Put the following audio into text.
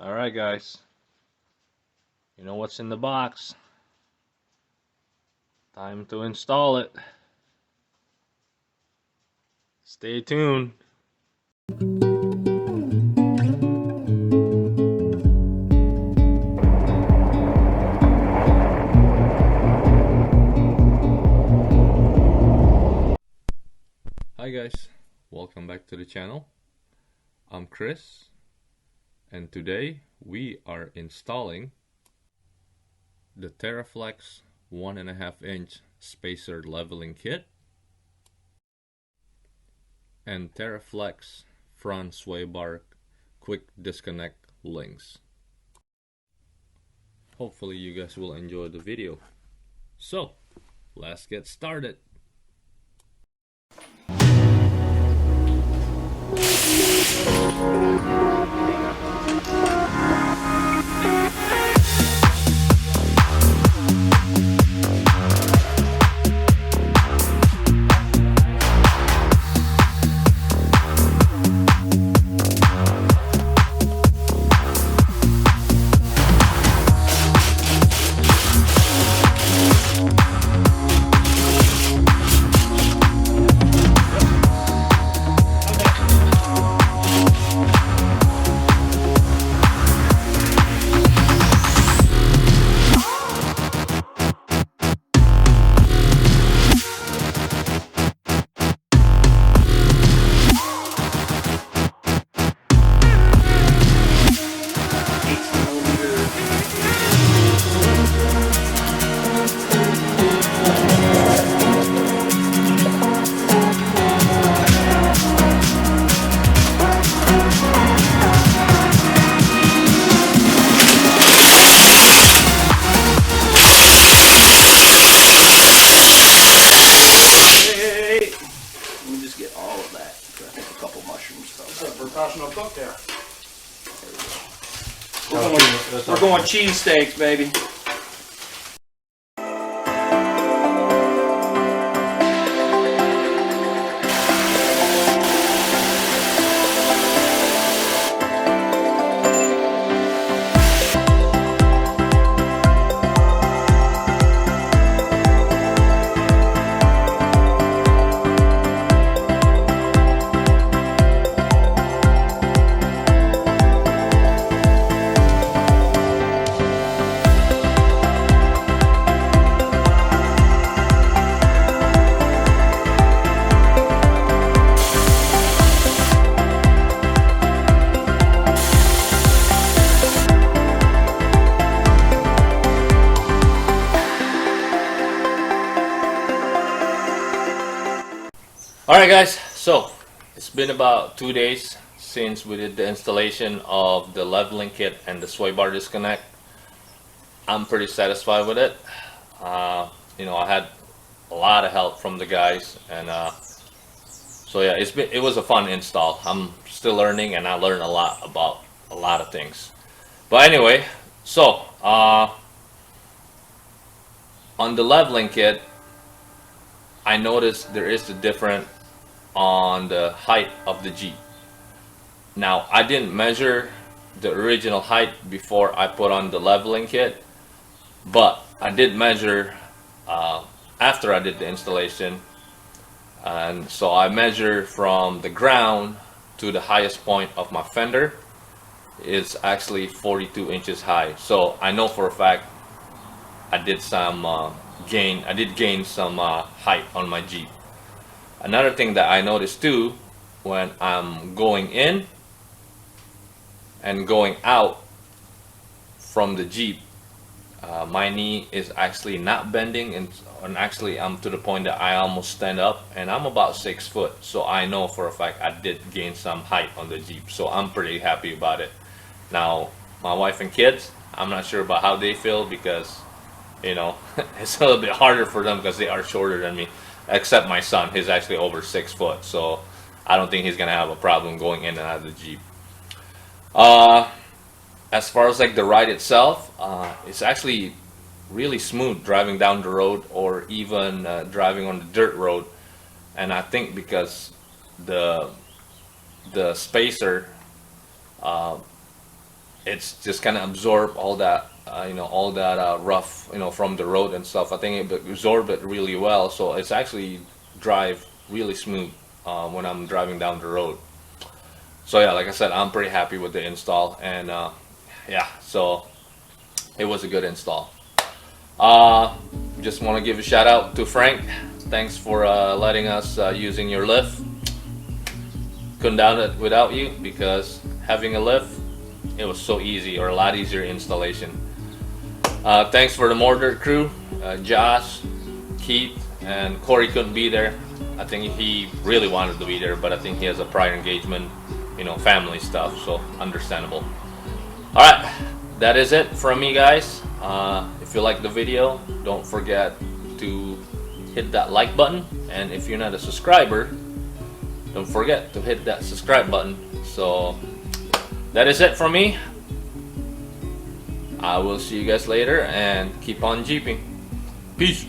Alright guys, you know what's in the box. Time to install it. Stay tuned. Hi guys, welcome back to the channel. I'm Chris, and today we are installing the Teraflex 1.5 inch spacer leveling kit and Teraflex front sway bar quick disconnect links. Hopefully you guys will enjoy the video. So let's get started. Professional cook there. We're going cheesesteaks, baby. Alright guys, so it's been about 2 days since we did the installation of the leveling kit and the sway bar disconnect. I'm pretty satisfied with it. You know, I had a lot of help from the guys, and so yeah, it was a fun install. I'm still learning, and I learned a lot about a lot of things. But anyway, so on the leveling kit, I noticed there is a difference on the height of the Jeep. Now, I didn't measure the original height before I put on the leveling kit, but I did measure after I did the installation, and so I measured from the ground to the highest point of my fender. It's actually 42 inches high, so I know for a fact I did some gain some height on my Jeep. Another thing that I noticed too, when I'm going in and going out from the Jeep, my knee is actually not bending, and actually I'm to the point that I almost stand up, and I'm about 6 foot, so I know for a fact I did gain some height on the Jeep, so I'm pretty happy about it. Now, my wife and kids, I'm not sure about how they feel, because you know, it's a little bit harder for them because they are shorter than me. Except my son, he's actually over 6 foot, so I don't think he's gonna have a problem going in and out of the Jeep. As far as like the ride itself, it's actually really smooth driving down the road, or even driving on the dirt road. And I think because the spacer it's just kind of absorb all that all that rough from the road and stuff. I think it absorbed it really well, so it's actually drive really smooth when I'm driving down the road. So yeah, like I said, I'm pretty happy with the install, and yeah, so it was a good install. Just want to give a shout out to Frank. Thanks for letting us using your lift. Couldn't done it without you, because having a lift, it was so easy, or a lot easier installation. Thanks for the mortar crew, Josh, Keith, and Corey couldn't be there. I think he really wanted to be there, but I think he has a prior engagement, family stuff, so understandable. Alright, that is it from me, guys. If you like the video, don't forget to hit that like button, and if you're not a subscriber, don't forget to hit that subscribe button. So that is it from me. I will see you guys later, and keep on jeeping. Peace.